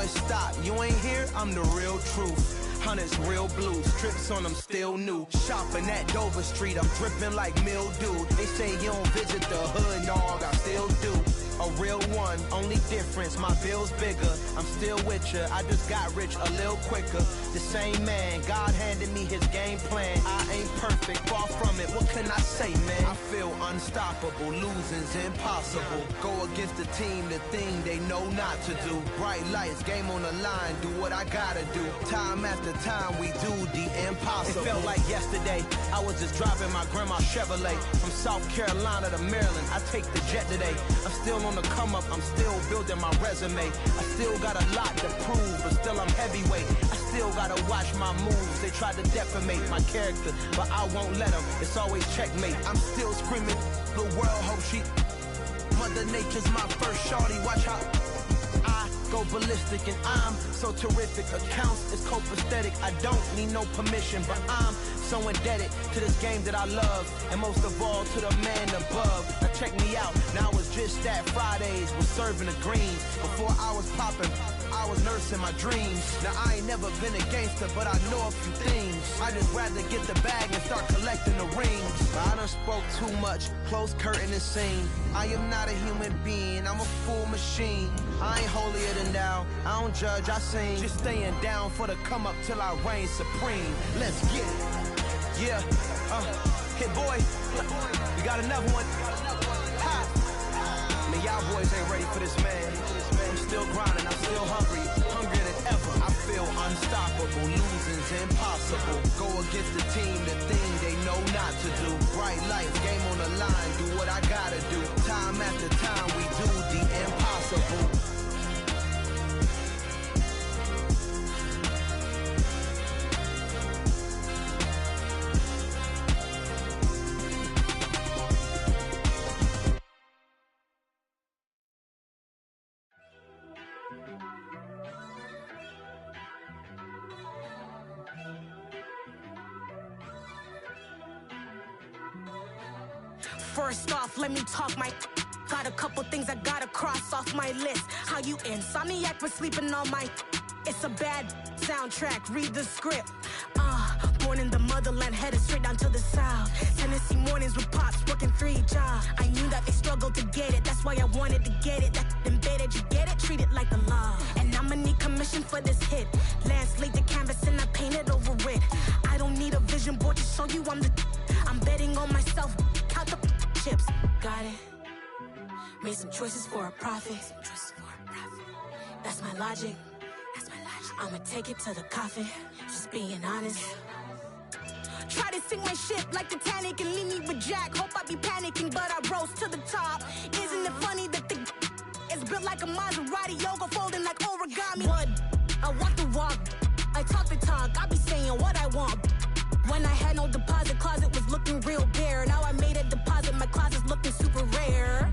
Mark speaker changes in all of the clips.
Speaker 1: boy, stop. You ain't here, I'm the real truth. Hunters, real blue, strips on them still new. Shopping at Dover Street, I'm dripping like mildew. They say you don't visit the hood, dog, I still do. A real one, only difference, my bill's bigger. I'm still with ya, I just got rich a little quicker. The same man, God handed me his game plan. I ain't perfect, far from it, what can I say, man? I feel unstoppable, losing's impossible. Go against the team, the thing they know not to do. Bright lights, game on the line, do what I gotta do. Time after time, we do the impossible. It felt like yesterday, I was just driving my grandma's Chevrolet. From South Carolina to Maryland, I take the jet today. I'm still on the come up, I'm still building my resume. I still got a lot to prove, but still I'm heavyweight. I still gotta watch my moves. They tried to defamate my character, but I won't let them. It's always checkmate. I'm still screaming, the world hope she. Mother Nature's my first shorty. Watch how I go ballistic, and I'm so terrific. Accounts is copacetic. I don't need no permission, but I'm so indebted to this game that I love, and most of all to the man above. Now check me out, now it's just that Fridays was serving the greens. Before I was popping, I was nursing my dreams. Now I ain't never been a gangster, but I know a few things. I just rather get the bag and start collecting the rings. I done spoke too much, close curtain and scene. I am not a human being, I'm a full machine. I ain't holier than thou, I don't judge, I sing. Just staying down for the come up till I reign supreme. Let's get it. Yeah, hit boy, we got another one. Ha! Man, y'all boys ain't ready for this, man. I'm still grinding, I'm still hungry, hungrier than ever. I feel unstoppable, losing's impossible. Go against the team, the thing they know not to do. Bright lights, game on the line, do what I gotta do. Time after time, we do the impossible.
Speaker 2: First off, let me talk my. Got a couple things I gotta cross off my list. How you insomniac for sleeping on my. It's a bad soundtrack, read the script. Born in the motherland, headed straight down to the south. Tennessee mornings with pops, working 3 jobs. I knew that they struggled to get it, that's why I wanted to get it. That embedded, you get it, treat it like the law. And I'ma need commission for this hit. Lance laid the canvas and I painted over it. I don't need a vision board to show you I'm the. I'm betting on myself, count the chips. Got it. Made some choices for a profit. That's my logic. I'ma take it to the coffin, just being honest. Try to sink my ship like Titanic and leave me with Jack. Hope I be panicking, but I rose to the top. Isn't it funny that the is built like a Maserati, yoga folding like origami? What? I walk the walk, I talk the talk, I be saying what I want. When I had no deposit, closet was looking real bare. Now I made a deposit, my closet's looking super rare.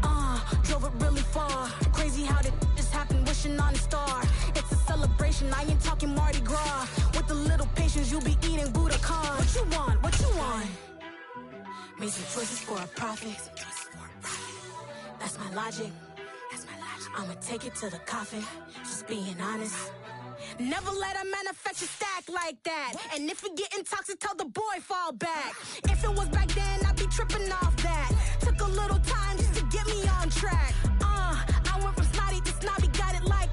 Speaker 2: Drove it really far. Crazy how did this happen, wishing on a star. It's a celebration, I ain't talking Mardi Gras. With a little patience, you'll be eating Budokan. What you want? What you want? Made some choices for a profit. That's my logic. I'ma take it to the coffin, just being honest. Never let a manufacture stack like that. And if it getting toxic, tell the boy fall back. If it was back then, I'd be tripping off that. Took a little time just to get me on track. I went from snotty to snobby, got it like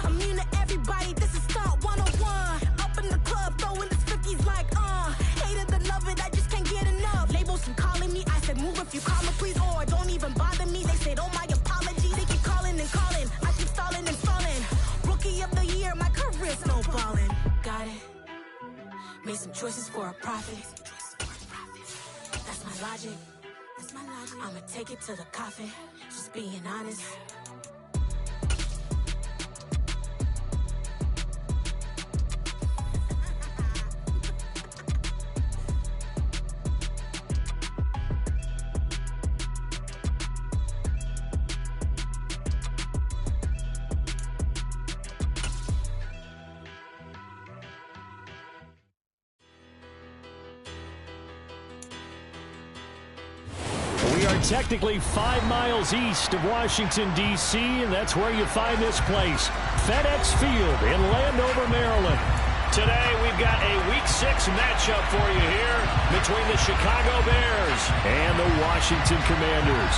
Speaker 2: immune to everybody, this is stunt 101. Up in the club, throwing the cookies like hate it or love it, I just can't get enough. Labels keep calling me, I said move if you call me please, or don't even bother me. They said oh my apologies, they keep calling and calling. I keep stalling and stalling. Rookie of the year, my career snowballing. Got it. Made some choices for a profit. That's my logic. I'ma take it to the coffin, just being honest.
Speaker 3: Technically 5 miles east of Washington, D.C., and that's where you find this place. FedEx Field in Landover, Maryland.
Speaker 4: Today, we've got a Week 6 matchup for you here between the Chicago Bears
Speaker 3: and the Washington Commanders.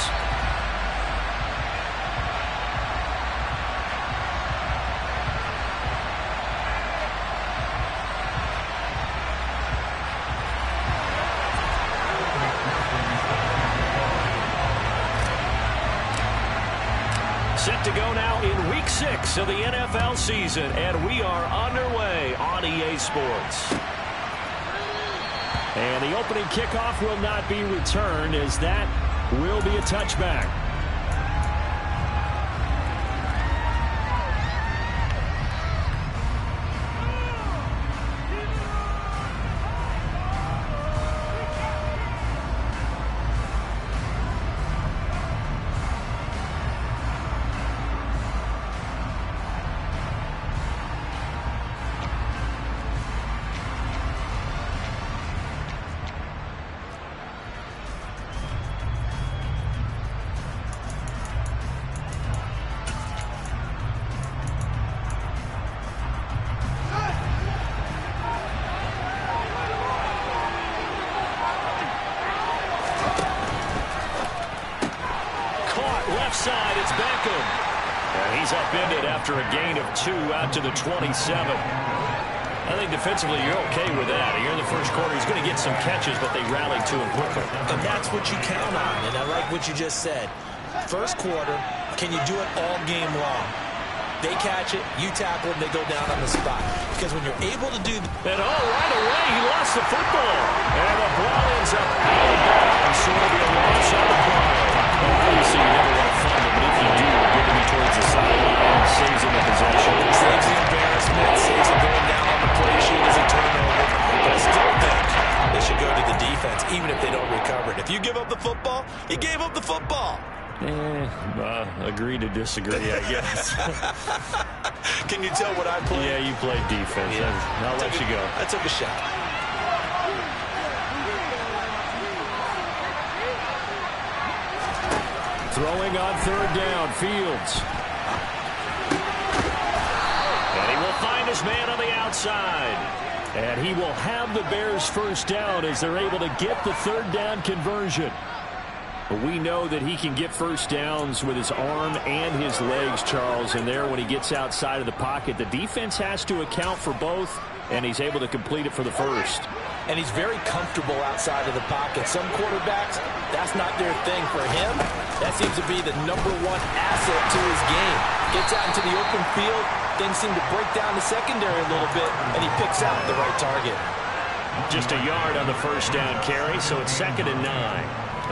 Speaker 4: Set to go now in Week 6 of the NFL season, and we are underway on EA Sports.
Speaker 3: And the opening kickoff will not be returned, as that will be a touchback.
Speaker 4: Side, it's Beckham. And he's upended after a gain of 2 out to the 27. I think defensively you're okay with that. Here in the first quarter, he's going to get some catches, but they rallied to him quickly.
Speaker 5: And that's what you count on, and I like what you just said. First quarter, can you do it all game long? They catch it, you tackle it, and they go down on the spot. Because when you're able to do
Speaker 4: that, right away, he lost the football. And the ball ends up out of bounds, so it'll be a loss on the play. Obviously, you never want to fumble, but if you do, get to be towards the sideline, saves him the possession.
Speaker 5: Saves the embarrassment, saves him going down on the play sheet as a turnover. But I still think they should go to the defense, even if they don't recover it. If you give up the football, you gave up the football.
Speaker 4: Agree to disagree, I guess.
Speaker 5: Can you tell what I played?
Speaker 4: Yeah, you played defense. Yeah. I'll let you go.
Speaker 5: I took a shot.
Speaker 3: Throwing on third down, Fields.
Speaker 4: And he will find his man on the outside.
Speaker 3: And he will have the Bears first down as they're able to get the third down conversion. But we know that he can get first downs with his arm and his legs, Charles. And there, when he gets outside of the pocket, the defense has to account for both, and he's able to complete it for the first.
Speaker 5: And he's very comfortable outside of the pocket. Some quarterbacks, that's not their thing. For him, that seems to be the #1 asset to his game. Gets out into the open field, things seem to break down the secondary a little bit, and he picks out the right target.
Speaker 4: Just a yard on the first down carry, so it's 2nd and 9.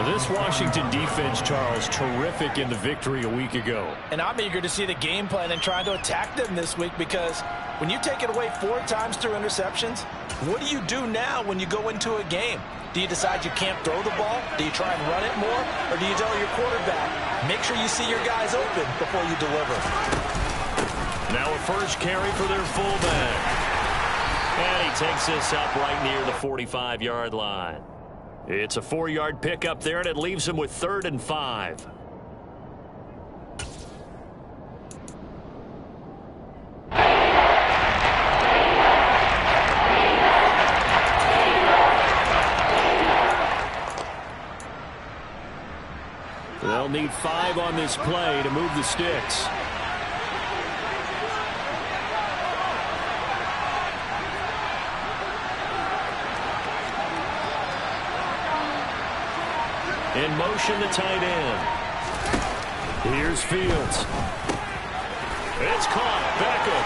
Speaker 3: This Washington defense, Charles, terrific in the victory a week ago.
Speaker 5: And I'm eager to see the game plan and trying to attack them this week, because when you take it away 4 times through interceptions, what do you do now when you go into a game? Do you decide you can't throw the ball? Do you try and run it more? Or do you tell your quarterback, make sure you see your guys open before you deliver?
Speaker 4: Now a first carry for their fullback. And he takes this up right near the 45-yard line. It's a 4-yard pickup there, and it leaves him with 3rd and 5.
Speaker 3: They'll need 5 on this play to move the sticks.
Speaker 4: In motion, the tight end.
Speaker 3: Here's Fields.
Speaker 4: It's caught. Beckham.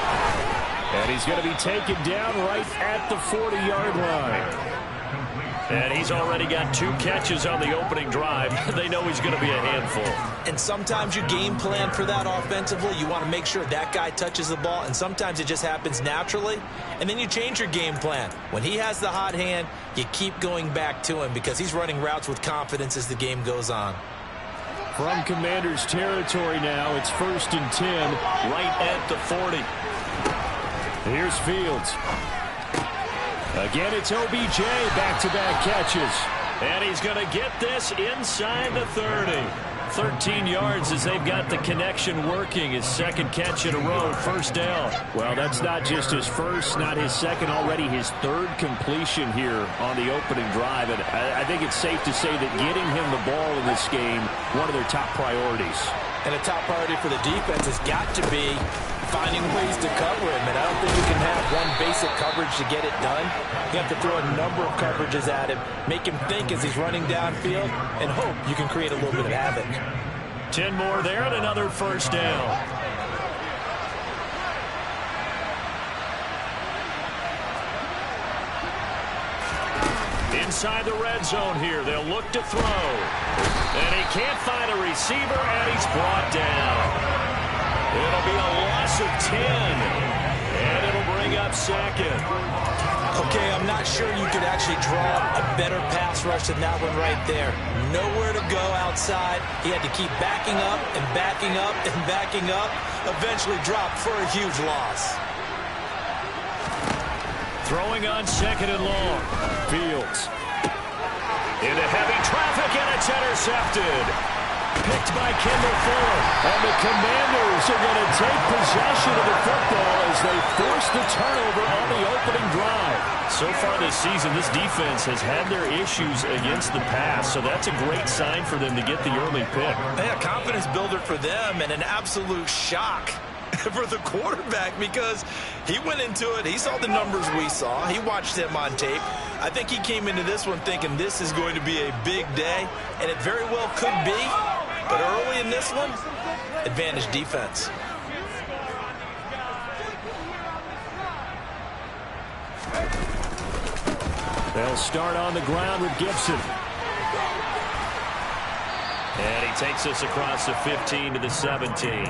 Speaker 3: And he's going to be taken down right at the 40-yard line.
Speaker 4: And he's already got 2 catches on the opening drive. They know he's going to be a handful.
Speaker 5: And sometimes you game plan for that offensively. You want to make sure that guy touches the ball, and sometimes it just happens naturally. And then you change your game plan. When he has the hot hand, you keep going back to him because he's running routes with confidence as the game goes on.
Speaker 3: From Commanders territory now, it's 1st and 10,
Speaker 4: right at the 40.
Speaker 3: Here's Fields. Again, it's OBJ, back-to-back catches.
Speaker 4: And he's going to get this inside the 30. 13 yards as they've got the connection working. His second catch in a row, first down.
Speaker 3: Well, that's not just his first, not his second, already his third completion here on the opening drive. And I think it's safe to say that getting him the ball in this game, one of their top priorities.
Speaker 5: And a top priority for the defense has got to be finding ways to cover him. And I don't think you can have one basic coverage to get it done. You have to throw a number of coverages at him, make him think as he's running downfield, and hope you can create a little bit of havoc.
Speaker 4: 10 more there and another first down. Inside the red zone here, they'll look to throw. And he can't find a receiver, and he's brought down. It'll be a loss of 10, and it'll bring up second.
Speaker 5: Okay, I'm not sure you could actually draw a better pass rush than that one right there. Nowhere to go outside. He had to keep backing up and backing up and backing up. Eventually dropped for a huge loss.
Speaker 4: Throwing on second and long. Fields. Into heavy traffic, and it's intercepted. Picked by Kendall Fuller. And the Commanders are going to take possession of the football as they force the turnover on the opening drive. So far this season, this defense has had their issues against the pass, so that's a great sign for them to get the early pick.
Speaker 5: A confidence builder for them and an absolute shock for the quarterback because he went into it. He saw the numbers we saw. He watched them on tape. I think he came into this one thinking this is going to be a big day, and it very well could be. But early in this one, advantage defense.
Speaker 3: They'll start on the ground with Gibson.
Speaker 4: And he takes us across the 15 to the 17.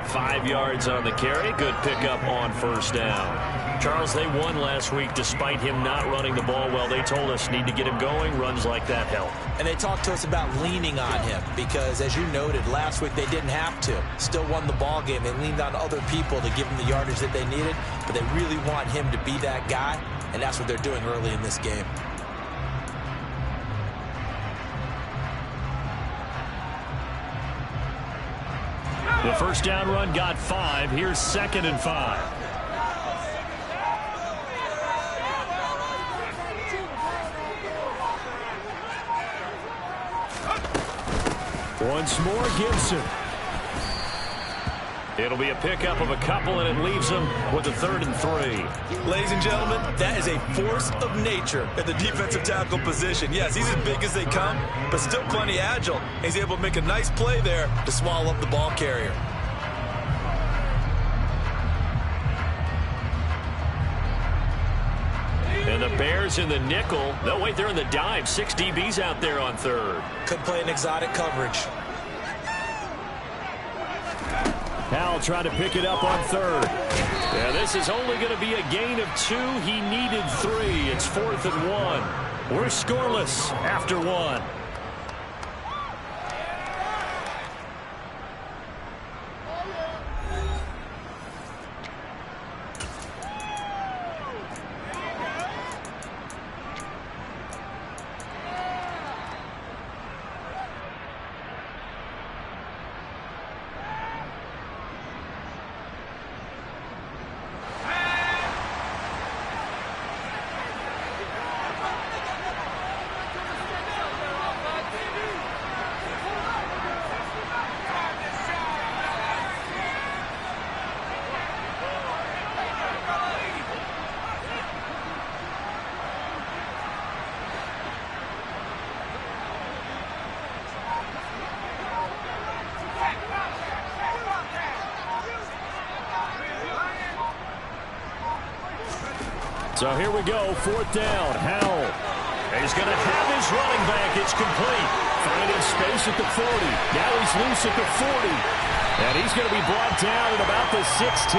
Speaker 4: 5 yards on the carry. Good pickup on first down. Charles, they won last week despite him not running the ball well. They told us need to get him going. Runs like that help.
Speaker 5: And they talked to us about leaning on him because, as you noted, last week they didn't have to. Still won the ball game. They leaned on other people to give them the yardage that they needed, but they really want him to be that guy, and that's what they're doing early in this game.
Speaker 4: The first down run got 5. Here's 2nd and 5.
Speaker 3: Once more, Gibson.
Speaker 4: It'll be a pickup of a couple, and it leaves them with a 3rd and 3.
Speaker 5: Ladies and gentlemen, that is a force of nature at the defensive tackle position. Yes, he's as big as they come, but still plenty agile. He's able to make a nice play there to swallow up the ball carrier.
Speaker 4: And the Bears in the nickel. No, wait, they're in the dime. 6 DBs out there on 3rd.
Speaker 5: Could play an exotic coverage.
Speaker 3: Howell trying to pick it up on 3rd.
Speaker 4: Yeah, this is only going to be a gain of 2. He needed 3. It's 4th and 1. We're scoreless after 1.
Speaker 3: So here we go, 4th down. Howell.
Speaker 4: He's going to have his running back. It's complete.
Speaker 3: Finding space at the 40. Now he's loose at the 40. And he's going to be brought down at about the 16.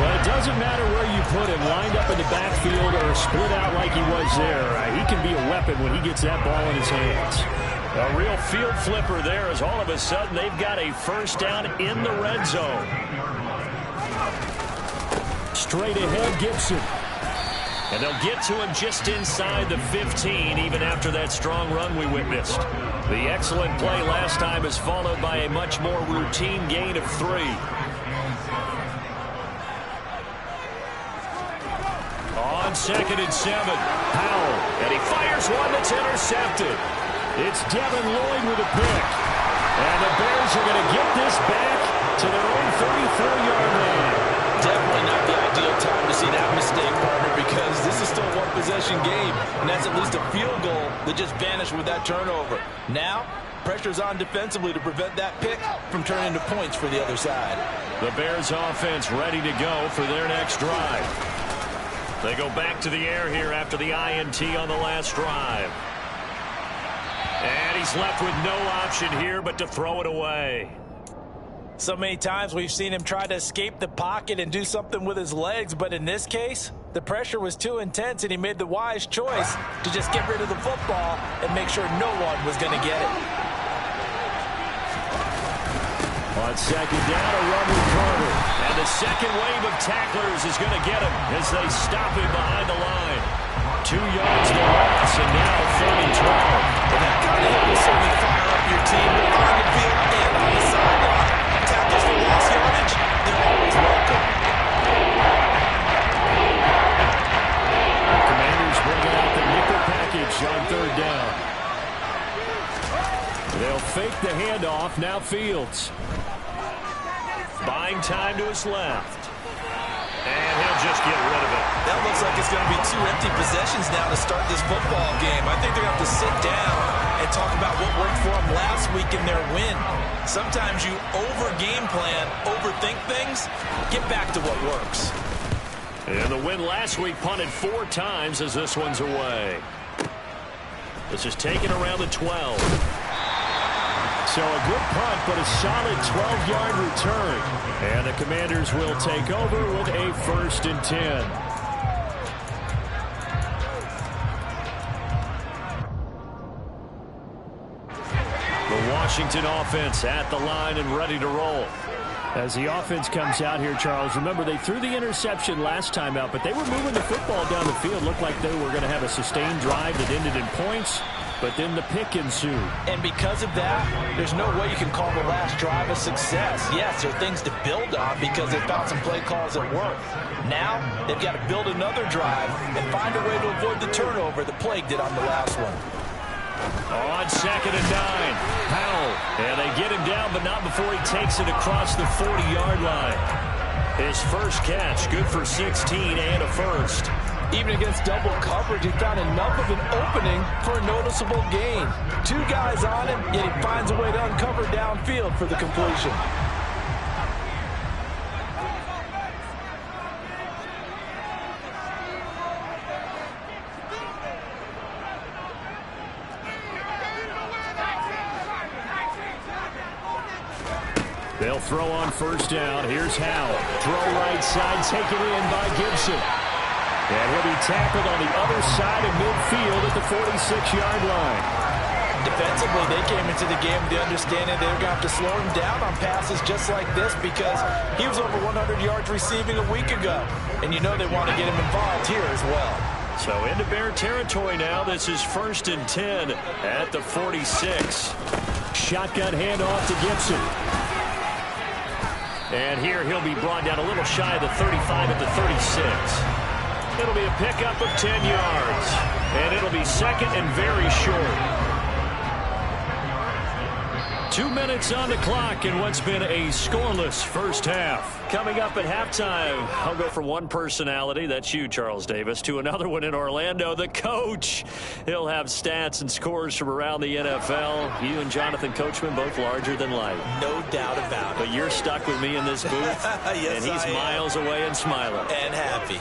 Speaker 3: Well, it doesn't matter where you put him, lined up in the backfield or split out like he was there. He can be a weapon when he gets that ball in his hands.
Speaker 4: A real field flipper there as all of a sudden they've got a first down in the red zone.
Speaker 3: Straight ahead, Gibson.
Speaker 4: And they'll get to him just inside the 15, even after that strong run we witnessed. The excellent play last time is followed by a much more routine gain of 3. On 2nd and 7, Powell, and he fires one that's intercepted. It's Devin Lloyd with a pick. And the Bears are going to get this back to their own 34-yard line.
Speaker 5: Definitely not the ideal time to see that mistake, partner, because this is still a one-possession game, and that's at least a field goal that just vanished with that turnover. Now, pressure's on defensively to prevent that pick from turning into points for the other side.
Speaker 4: The Bears offense ready to go for their next drive. They go back to the air here after the INT on the last drive. And he's left with no option here but to throw it away.
Speaker 5: So many times we've seen him try to escape the pocket and do something with his legs, but in this case, the pressure was too intense and he made the wise choice to just get rid of the football and make sure no one was going to get it.
Speaker 4: On 2nd down, a run with Carter. And the second wave of tacklers is going to get him as they stop him behind the line. 2 yards to loss, and now 3rd and 12.
Speaker 5: Well, that kind of hit will certainly fire up your team on the field and on the sideline. Tackles for lost yardage, they're always welcome.
Speaker 4: The Commanders bringing out the nickel package on 3rd down. They'll fake the handoff, now Fields. Buying time to his left. And he'll just get rid of it.
Speaker 5: That looks like it's going to be 2 empty possessions now to start this football game. I think they're going to have to sit down and talk about what worked for them last week in their win. Sometimes you over-game plan, overthink things, get back to what works.
Speaker 4: And the win last week punted 4 times as this one's away. This is taken around the 12. So a good punt, but a solid 12-yard return. And the Commanders will take over with a 1st and 10. The Washington offense at the line and ready to roll. As the offense comes out here, Charles, remember they threw the interception last time out, but they were moving the football down the field. Looked like they were going to have a sustained drive that ended in points. But then the pick ensued.
Speaker 5: And because of that, there's no way you can call the last drive a success. Yes, there are things to build on because they found some play calls that work. Now, they've got to build another drive and find a way to avoid the turnover that plagued it on the last one.
Speaker 4: On 2nd and 9, Powell. And they get him down, but not before he takes it across the 40-yard line. His first catch, good for 16 and a 1st.
Speaker 5: Even against double coverage, he found enough of an opening for a noticeable gain. 2 guys on him, yet he finds a way to uncover downfield for the completion.
Speaker 4: They'll throw on 1st down. Here's Howell. Throw right side, taken in by Gibson. And he'll be tackled on the other side of midfield at the 46-yard line.
Speaker 5: Defensively, they came into the game with the understanding they were going to have to slow him down on passes just like this because he was over 100 yards receiving a week ago. And you know they want to get him involved here as well.
Speaker 4: So into Bear territory now. This is 1st and 10 at the 46. Shotgun handoff to Gibson. And here he'll be brought down a little shy of the 35 at the 36. It'll be a pickup of 10 yards. And it'll be 2nd and very short. 2 minutes on the clock in what's been a scoreless first half. Coming up at halftime, I'll go from one personality, that's you, Charles Davis, to another one in Orlando, the coach. He'll have stats and scores from around the NFL. You and Jonathan Coachman, both larger than life.
Speaker 5: No doubt about it.
Speaker 4: But you're stuck with me in this booth,
Speaker 5: yes,
Speaker 4: and he's miles away and smiling.
Speaker 5: And happy.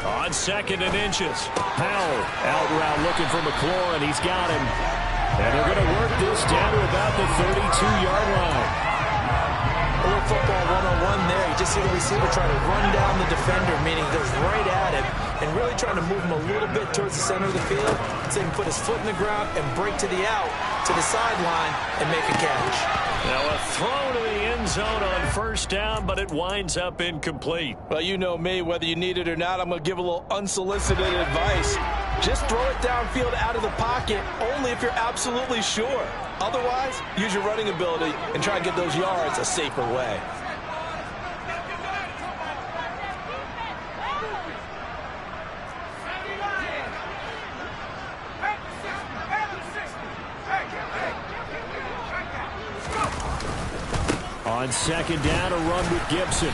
Speaker 4: On 2nd and inches, Powell out route looking for McLaurin. He's got him. And they're going to work this down to about the 32-yard line.
Speaker 5: A little football one-on-one there. You just see the receiver try to run down the defender, meaning he goes right at him and really trying to move him a little bit towards the center of the field so he can put his foot in the ground and break to the out, to the sideline, and make a catch.
Speaker 4: Now a throw to the end zone on first down, but it winds up incomplete.
Speaker 5: Well, you know me, whether you need it or not, I'm going to give a little unsolicited advice. Just throw it downfield out of the pocket, only if you're absolutely sure. Otherwise, use your running ability and try and get those yards a safer way.
Speaker 3: On second down, a run with Gibson.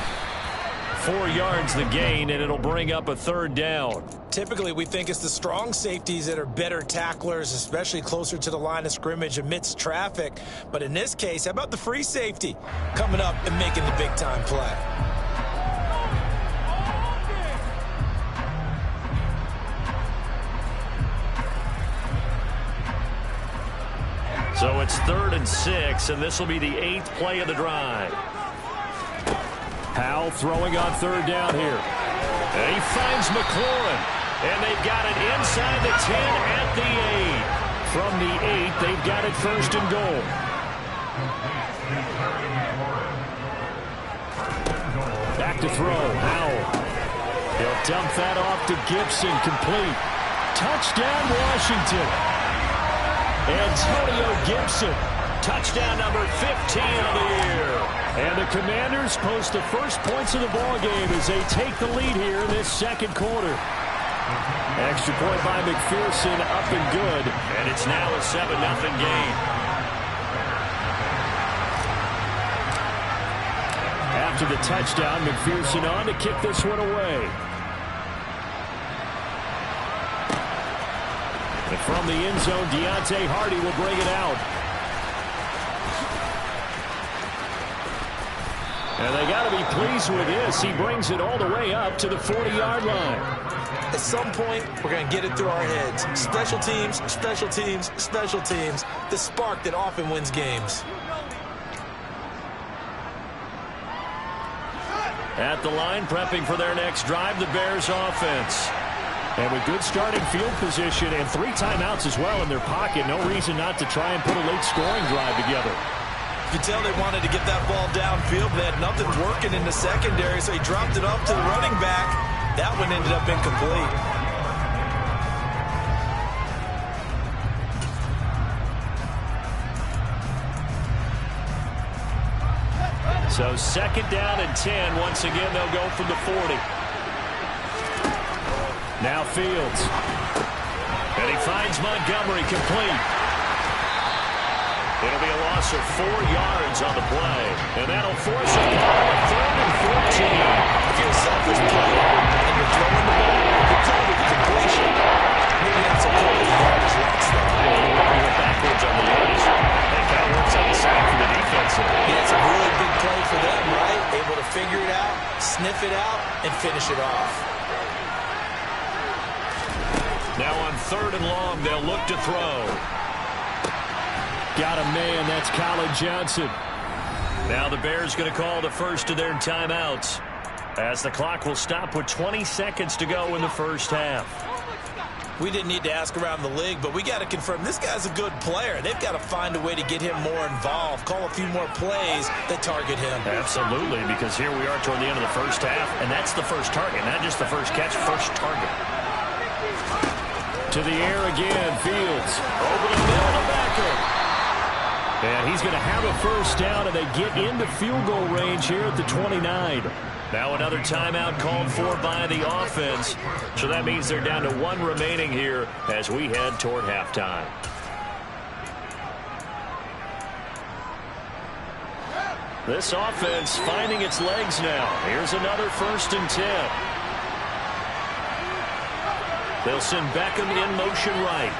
Speaker 4: 4 yards the gain, and it'll bring up a third down.
Speaker 5: Typically, we think it's the strong safeties that are better tacklers, especially closer to the line of scrimmage amidst traffic. But in this case, how about the free safety coming up and making the big-time play?
Speaker 4: So it's 3rd and 6, and this will be the 8th play of the drive.
Speaker 3: Howell throwing on third down here.
Speaker 4: And he finds McLaurin, and they've got it inside the 10 at the 8.
Speaker 3: From the 8, they've got it 1st and goal. Back to throw, Howell. He'll dump that off to Gibson, complete. Touchdown, Washington. Antonio Gibson,
Speaker 4: touchdown number 15 of the year.
Speaker 3: And the Commanders post the first points of the ballgame as they take the lead here in this second quarter. Extra point by McPherson, up and good.
Speaker 4: And it's now a 7-0 game.
Speaker 3: After the touchdown, McPherson on to kick this one away. And from the end zone, Deontay Hardy will bring it out. And they got to be pleased with this. He brings it all the way up to the 40-yard line.
Speaker 5: At some point, we're going to get it through our heads. Special teams, special teams, special teams. The spark that often wins games.
Speaker 4: At the line, prepping for their next drive, the Bears offense.
Speaker 3: And with good starting field position and 3 timeouts as well in their pocket, no reason not to try and put a late scoring drive together.
Speaker 5: You can tell they wanted to get that ball downfield, but they had nothing working in the secondary, so he dropped it off to the running back. That one ended up incomplete.
Speaker 4: So 2nd down and 10. Once again, they'll go from the 40.
Speaker 3: Now Fields.
Speaker 4: And he finds Montgomery, complete. It'll be a loss of 4 yards on the play. And that'll force a ball at 3rd and 14.
Speaker 5: If you're a selfish player and you're throwing the ball, you're throwing with completion. Maybe that's a couple of yards less, though.
Speaker 4: You went backwards on the yards. That kind of works on the side for the defense.
Speaker 5: Yeah, it's a really big play for them, right? Able to figure it out, sniff it out, and finish it off.
Speaker 4: Now on 3rd and long, they'll look to throw.
Speaker 3: Got a man, that's Colin Johnson.
Speaker 4: Now the Bears going to call the first of their timeouts, as the clock will stop with 20 seconds to go in the first half.
Speaker 5: We didn't need to ask around the league, but we got to confirm this guy's a good player. They've got to find a way to get him more involved, call a few more plays that target him.
Speaker 4: Absolutely, because here we are toward the end of the first half, and that's the first target, not just the first catch, first target.
Speaker 3: To the air again, Fields. Over the middle to Becker. And he's going to have a first down, and they get into field goal range here at the 29.
Speaker 4: Now another timeout called for by the offense. So that means they're down to 1 remaining here as we head toward halftime. This offense finding its legs now. Here's another 1st and 10. They'll send Beckham in motion right.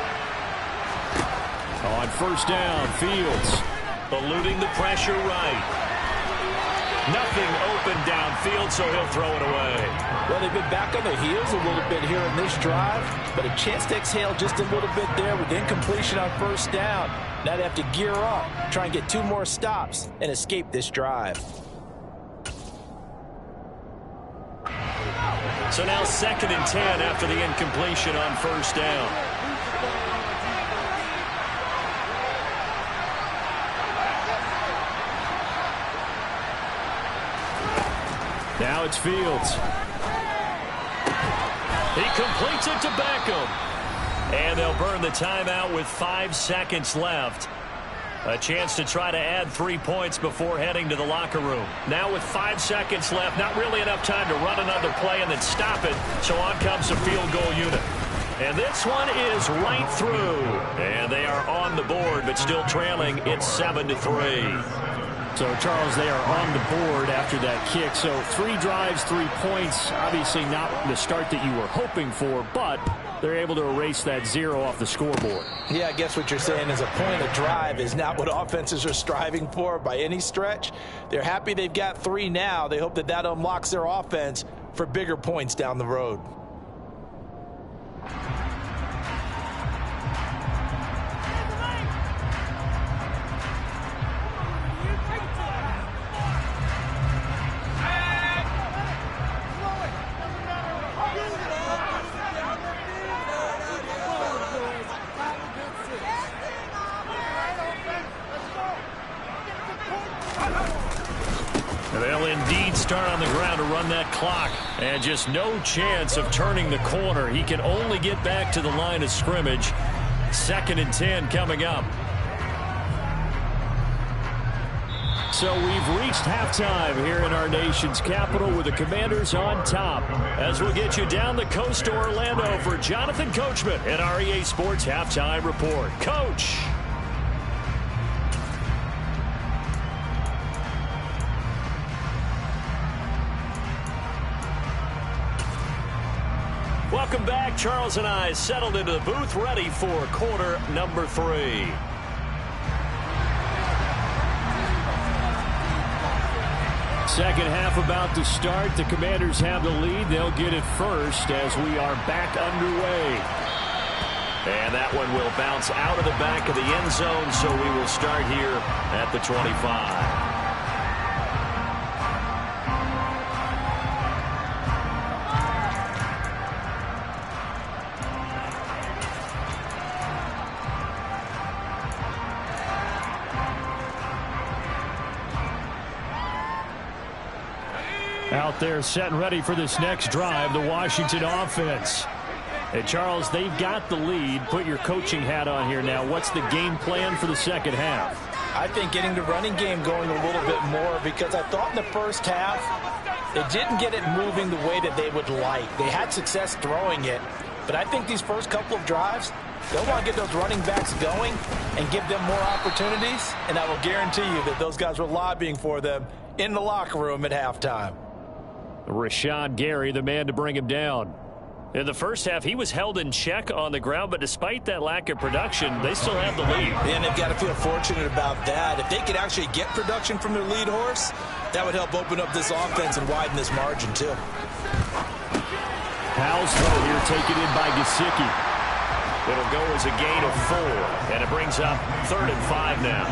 Speaker 3: On first down, Fields.
Speaker 4: Eluding the pressure right. Nothing open downfield, so he'll throw it away.
Speaker 5: Well, they've been back on their heels a little bit here in this drive, but a chance to exhale just a little bit there with incompletion on first down. Now they have to gear up, try and get 2 more stops, and escape this drive.
Speaker 4: So now 2nd and 10 after the incompletion on first down.
Speaker 3: Now it's Fields.
Speaker 4: He completes it to Beckham. And they'll burn the timeout with 5 seconds left. A chance to try to add 3 points before heading to the locker room. Now with 5 seconds left, not really enough time to run another play and then stop it. So on comes the field goal unit. And this one is right through. And they are on the board, but still trailing. It's 7-3.
Speaker 3: So, Charles, they are on the board after that kick. So 3 drives, 3 points. Obviously not the start that you were hoping for, but they're able to erase that 0 off the scoreboard.
Speaker 5: Yeah, I guess what you're saying is a point of drive is not what offenses are striving for by any stretch. They're happy they've got 3 now. They hope that that unlocks their offense for bigger points down the road.
Speaker 4: They'll indeed start on the ground to run that clock. And just no chance of turning the corner. He can only get back to the line of scrimmage. 2nd and 10 coming up.
Speaker 3: So we've reached halftime here in our nation's capital with the Commanders on top. As we'll get you down the coast to Orlando for Jonathan Coachman at our EA Sports Halftime Report. Coach. Welcome back. Charles and I settled into the booth, ready for quarter number 3. Second half about to start. The Commanders have the lead. They'll get it first as we are back underway. And that one will bounce out of the back of the end zone, so we will start here at the 25. Out there set and ready for this next drive, the Washington offense. And Charles, they've got the lead. Put your coaching hat on here now. What's the game plan for the second half?
Speaker 5: I think getting the running game going a little bit more, because I thought in the first half they didn't get it moving the way that they would like. They had success throwing it, but I think these first couple of drives, they'll want to get those running backs going and give them more opportunities, and I will guarantee you that those guys were lobbying for them in the locker room at halftime.
Speaker 3: Rashawn Gary, the man to bring him down.
Speaker 4: In the first half, he was held in check on the ground, but despite that lack of production, they still have the lead.
Speaker 5: And they've got to feel fortunate about that. If they could actually get production from their lead horse, that would help open up this offense and widen this margin, too.
Speaker 3: Howell's throw here taken in by Gesicki.
Speaker 4: It'll go as a gain of 4, and it brings up 3rd and 5 now.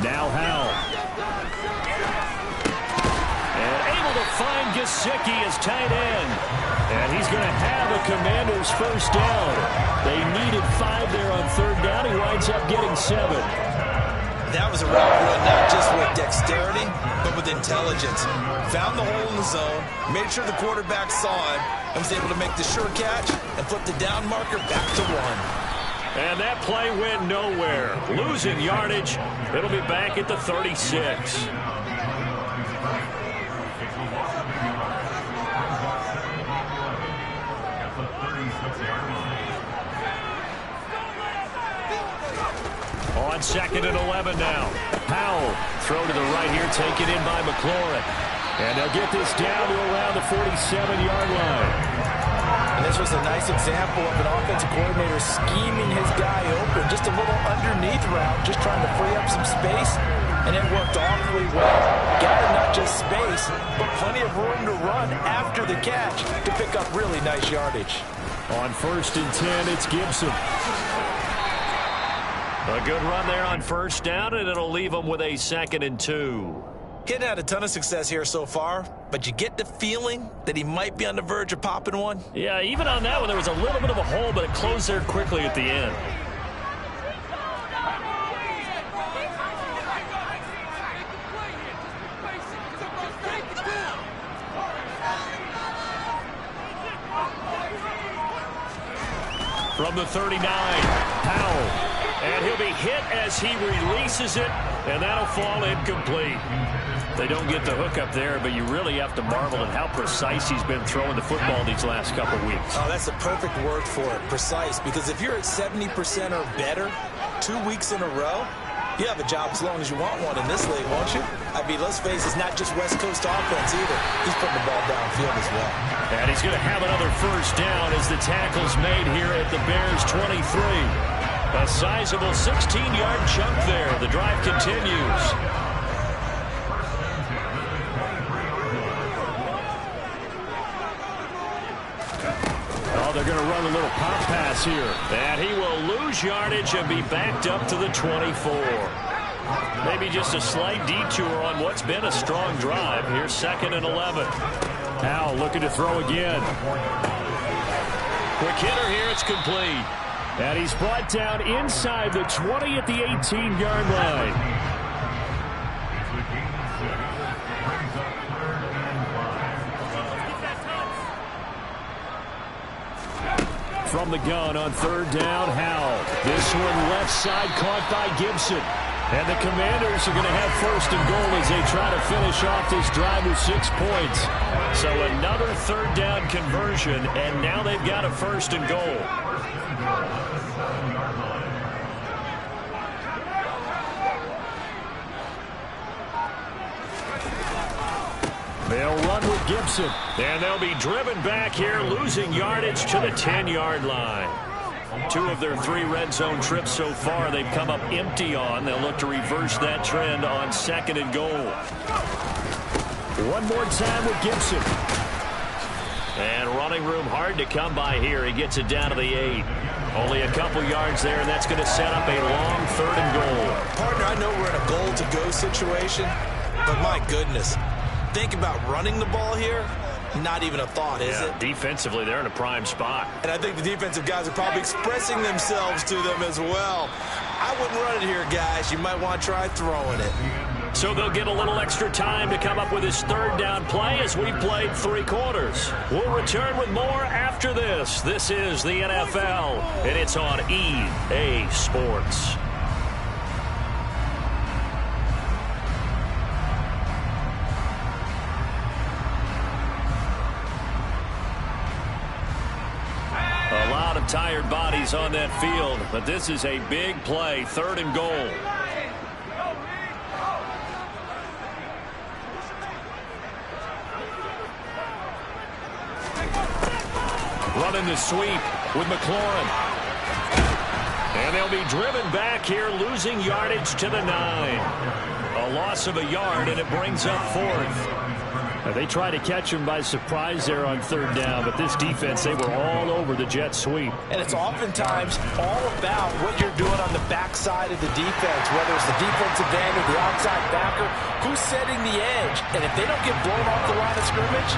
Speaker 3: Now Howell. And able to find Gesicki as tight end. And he's going to have a Commanders first down. They needed 5 there on 3rd down. He winds up getting 7.
Speaker 5: That was a route run not just with dexterity, but with intelligence. Found the hole in the zone, made sure the quarterback saw it, and was able to make the sure catch and flip the down marker back to 1.
Speaker 4: And that play went nowhere. Losing yardage. It'll be back at the 36. On 2nd and 11 now. Powell, throw to the right here, taken in by McLaurin. And they'll get this down to around the 47-yard line.
Speaker 5: And this was a nice example of an offensive coordinator scheming his guy open. Just a little underneath route, just trying to free up some space. And it worked awfully well. Got him not just space, but plenty of room to run after the catch to pick up really nice yardage.
Speaker 3: On 1st and 10, it's Gibson.
Speaker 4: A good run there on 1st down, and it'll leave them with a 2nd and 2.
Speaker 5: He hadn't had a ton of success here so far, but you get the feeling that he might be on the verge of popping one.
Speaker 4: Yeah, even on that one, there was a little bit of a hole, but it closed there quickly at the end. From the 39, Powell. And he'll be hit as he releases it, and that'll fall incomplete. They don't get the hook up there, but you really have to marvel at how precise he's been throwing the football these last couple weeks.
Speaker 5: Oh, that's the perfect word for it, precise. Because if you're at 70% or better 2 weeks in a row, you have a job as long as you want one in this league, won't you? I mean, let's face it, it's not just West Coast offense either. He's putting the ball downfield as well.
Speaker 4: And he's going to have another first down as the tackle's made here at the Bears' 23. A sizable 16-yard chunk there. The drive continues. Oh, they're going to run a little pop pass here. And he will lose yardage and be backed up to the 24. Maybe just a slight detour on what's been a strong drive. Here's 2nd and 11. Powell looking to throw again. Quick hitter here. It's complete. And he's brought down inside the 20 at the 18-yard line. From the gun on 3rd down, Howell. This one left side caught by Gibson. And the Commanders are going to have 1st and goal as they try to finish off this drive with 6 points. So another 3rd down conversion, and now they've got a 1st and goal. They'll run with Gibson. And they'll be driven back here, losing yardage to the 10-yard line. 2 of their 3 red zone trips so far they've come up empty on. They'll look to reverse that trend on 2nd and goal. One more time with Gibson. And running room hard to come by here. He gets it down to the 8. Only a couple yards there, and that's going to set up a long 3rd and goal.
Speaker 5: Partner, I know we're in a goal-to-go situation, but my goodness, think about running the ball here. Not even a thought, is it?
Speaker 4: Defensively, they're in a prime spot.
Speaker 5: And I think the defensive guys are probably expressing themselves to them as well. I wouldn't run it here, guys. You might want to try throwing it.
Speaker 4: So they'll get a little extra time to come up with his 3rd down play as we've played 3 quarters. We'll return with more after this. This is the NFL, and it's on EA Sports. A lot of tired bodies on that field, but this is a big play, 3rd and goal. Running the sweep with McLaurin. And they'll be driven back here, losing yardage to the 9. A loss of a yard, and it brings up 4th. They tried to catch him by surprise there on 3rd down, but this defense, they were all over the jet sweep.
Speaker 5: And it's oftentimes all about what you're doing on the backside of the defense, whether it's the defensive end or the outside backer, who's setting the edge. And if they don't get blown off the line of scrimmage,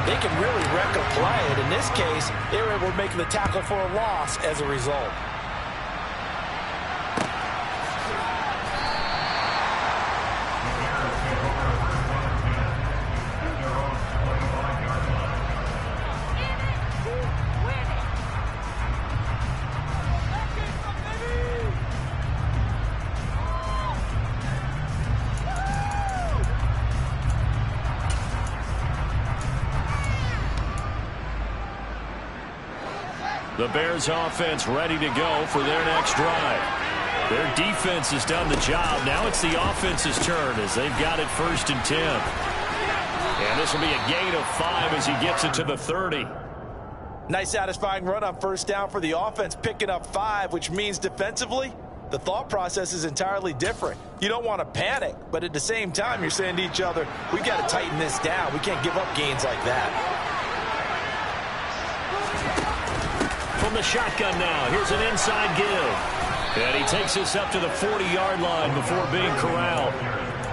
Speaker 5: they can really wreck a play. And in this case, they were able to make the tackle for a loss as a result.
Speaker 4: The Bears offense ready to go for their next drive. Their defense has done the job. Now it's the offense's turn as they've got it 1st and 10. And this will be a gain of 5 as he gets it to the 30.
Speaker 5: Nice satisfying run on 1st down for the offense, picking up 5, which means defensively, the thought process is entirely different. You don't want to panic, but at the same time, you're saying to each other, we got to tighten this down. We can't give up gains like that.
Speaker 4: From the shotgun now, here's an inside give. And he takes this up to the 40-yard line before being corralled.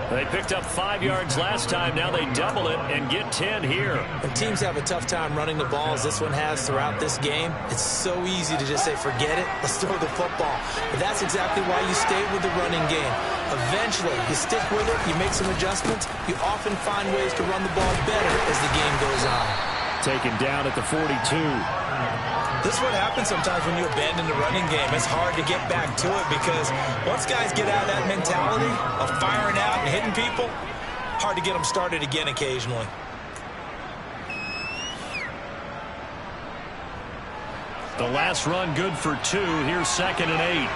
Speaker 4: They picked up 5 yards last time. Now they double it and get 10 here.
Speaker 5: When teams have a tough time running the ball, as this one has throughout this game, it's so easy to just say, forget it, let's throw the football. But that's exactly why you stay with the running game. Eventually, you stick with it, you make some adjustments, you often find ways to run the ball better as the game goes on.
Speaker 3: Taken down at the 42.
Speaker 5: This is what happens sometimes when you abandon the running game. It's hard to get back to it because once guys get out of that mentality of firing out and hitting people, hard to get them started again occasionally.
Speaker 4: The last run good for 2. Here's 2nd and 8.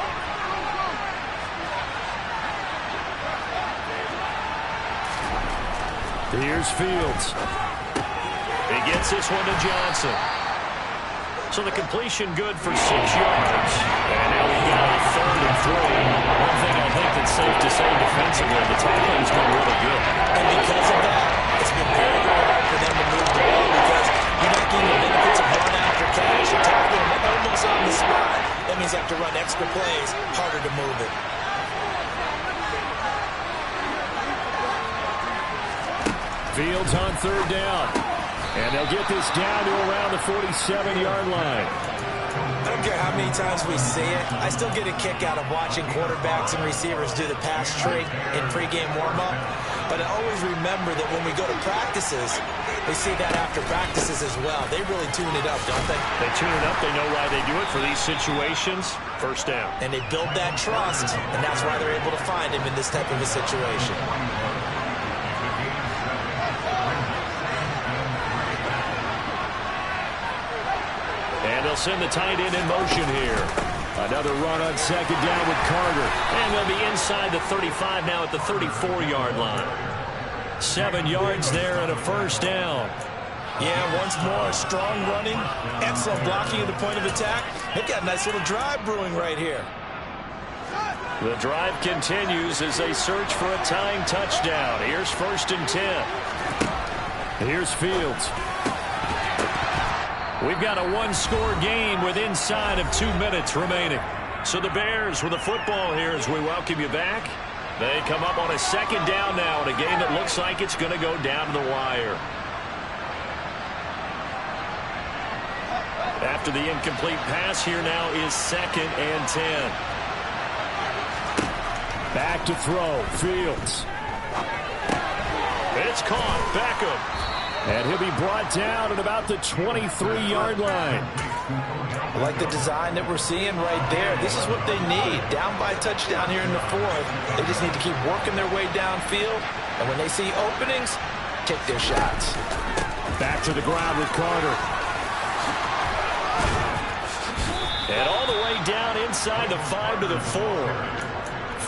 Speaker 4: Here's Fields. He gets this one to Johnson. So the completion good for 6 yards. And now we got a 3rd and 3. One thing I think that's safe to say defensively, the tackling's been really good.
Speaker 5: And because of that, it's been very hard for them to move the ball because you're not getting the benefits of run after catch. You're tackling them almost on the spot. That means you have to run extra plays, harder to move it.
Speaker 3: Fields on 3rd down. And they'll get this down to around the 47-yard line.
Speaker 5: I don't care how many times we see it. I still get a kick out of watching quarterbacks and receivers do the pass tree in pregame warm-up. But I always remember that when we go to practices, we see that after practices as well. They really tune it up, don't they?
Speaker 4: They tune it up. They know why they do it for these situations. 1st down.
Speaker 5: And they build that trust, and that's why they're able to find him in this type of a situation.
Speaker 4: And they'll send the tight end in motion here.
Speaker 3: Another run on 2nd down with Carter.
Speaker 4: And they'll be inside the 35 now at the 34-yard line. 7 yards there and a 1st down.
Speaker 5: Yeah, once more, strong running, excellent blocking at the point of attack. They've got a nice little drive brewing right here.
Speaker 4: The drive continues as they search for a tying touchdown. Here's 1st and 10.
Speaker 3: Here's Fields.
Speaker 4: We've got a one-score game with inside of 2 minutes remaining. So the Bears with the football here as we welcome you back. They come up on a 2nd down now in a game that looks like it's going to go down to the wire. After the incomplete pass, here now is 2nd and 10.
Speaker 3: Back to throw. Fields.
Speaker 4: It's caught. Beckham.
Speaker 3: And he'll be brought down at about the 23-yard line.
Speaker 5: I like the design that we're seeing right there. This is what they need. Down by a touchdown here in the 4th. They just need to keep working their way downfield. And when they see openings, take their shots.
Speaker 3: Back to the ground with Carter.
Speaker 4: And all the way down inside the 5 to the 4.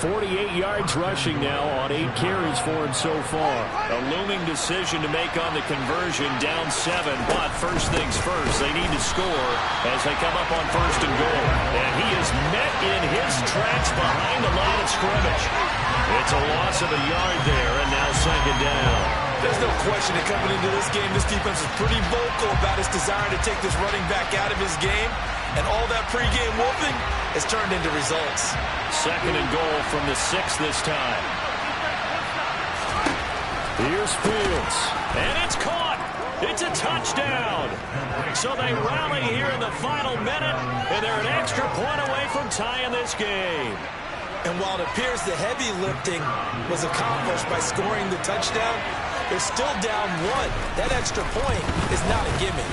Speaker 3: 48 yards rushing now on 8 carries for him so far.
Speaker 4: A looming decision to make on the conversion, down 7. But first things first, they need to score as they come up on 1st and goal. And he is met in his tracks behind the line of scrimmage. It's a loss of a yard there, and now 2nd down.
Speaker 5: There's no question that coming into this game, this defense is pretty vocal about its desire to take this running back out of his game. And all that pregame whooping has turned into results.
Speaker 4: 2nd and goal from the 6 this time.
Speaker 3: Here's Fields.
Speaker 4: And it's caught. It's a touchdown. So they rally here in the final minute, and they're an extra point away from tying this game.
Speaker 5: And while it appears the heavy lifting was accomplished by scoring the touchdown, they're still down 1. That extra point is not a gimme.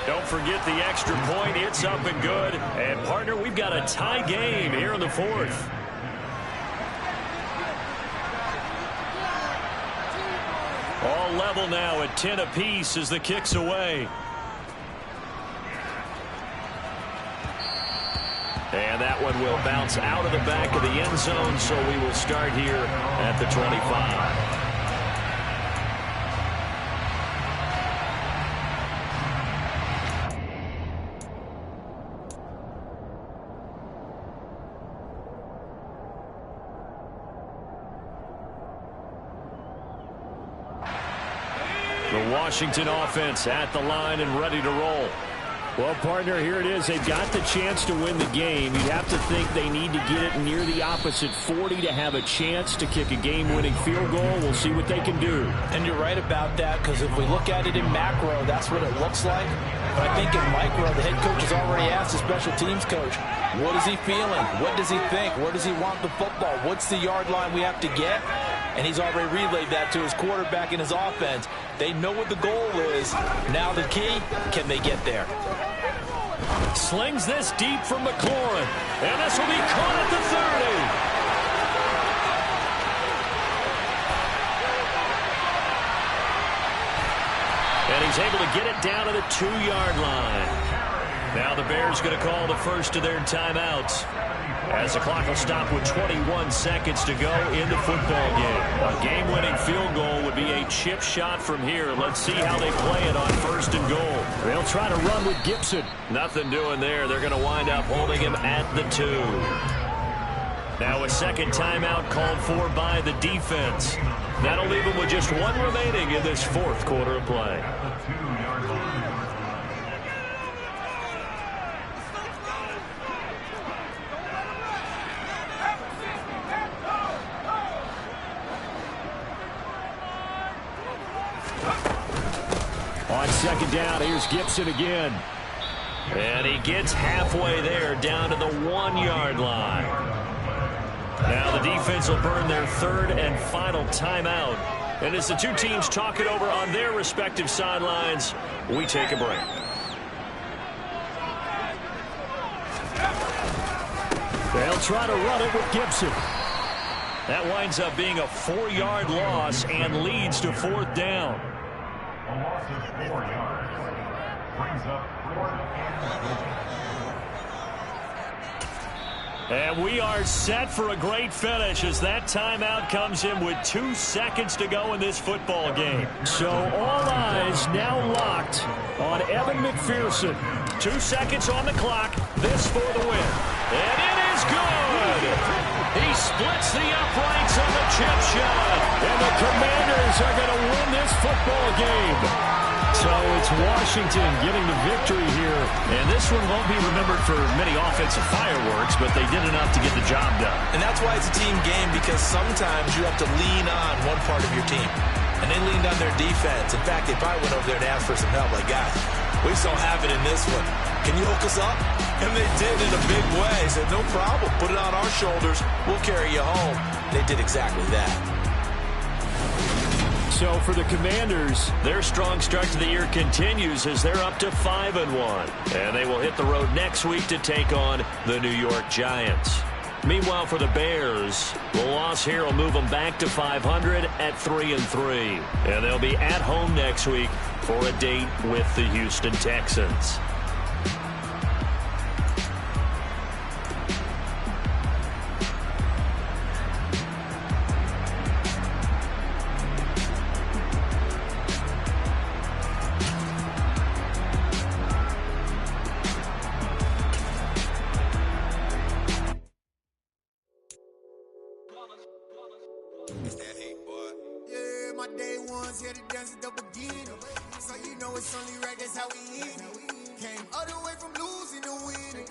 Speaker 4: Don't forget the extra point. It's up and good. And, partner, we've got a tie game here in the 4th. All level now at 10 apiece as the kick's away. And that one will bounce out of the back of the end zone, so we will start here at the 25. The Washington offense at the line and ready to roll.
Speaker 3: Well, partner, here it is. They've got the chance to win the game. You'd have to think they need to get it near the opposite 40 to have a chance to kick a game-winning field goal. We'll see what they can do.
Speaker 5: And you're right about that, because if we look at it in macro, that's what it looks like. But I think in micro, the head coach has already asked the special teams coach, what is he feeling? What does he think? Where does he want the football? What's the yard line we have to get? And he's already relayed that to his quarterback and his offense. They know what the goal is. Now the key, can they get there?
Speaker 3: Slings this deep from McLaurin. And this will be caught at the 30. And he's able to get it down to the 2-yard line. Now the Bears going to call the first of their timeouts, as the clock will stop with 21 seconds to go in the football game. A game-winning field goal would be a chip shot from here. Let's see how they play it on first and goal. They'll try to run with Gibson. Nothing doing there. They're going to wind up holding him at the 2. Now a second timeout called for by the defense. That'll leave them with just one remaining in this fourth quarter of play. On second down, here's Gibson again. And he gets halfway there, down to the 1-yard line. Now the defense will burn their third and final timeout. And as the two teams talk it over on their respective sidelines, we take a break. They'll try to run it with Gibson. That winds up being a 4-yard loss and leads to fourth down.
Speaker 6: A loss of 4 yards brings up
Speaker 3: and we are set for a great finish as that timeout comes in with 2 seconds to go in this football game. So all eyes now locked on Evan McPherson. 2 seconds on the clock. This for the win. And it is good. He splits the uprights on the chip shot. And the Commanders are going to win this football game. So it's Washington getting the victory here.
Speaker 4: And this one won't be remembered for many offensive fireworks, but they did enough to get the job done.
Speaker 5: And that's why it's a team game, because sometimes you have to lean on one part of your team. And they leaned on their defense. In fact, they probably went over there and asked for some help. Like, guys, we just don't have it in this one. Can you hook us up? And they did in a big way. Said, no problem. Put it on our shoulders. We'll carry you home. They did exactly that.
Speaker 3: So for the Commanders,
Speaker 4: their strong start to the year continues as they're up to 5-1. And they will hit the road next week to take on the New York Giants. Meanwhile, for the Bears, the loss here will move them back to 500 at 3-3. And they'll be at home next week for a date with the Houston Texans.
Speaker 7: So you know it's only right, that's how we eat it. Came all the way from losing to winning.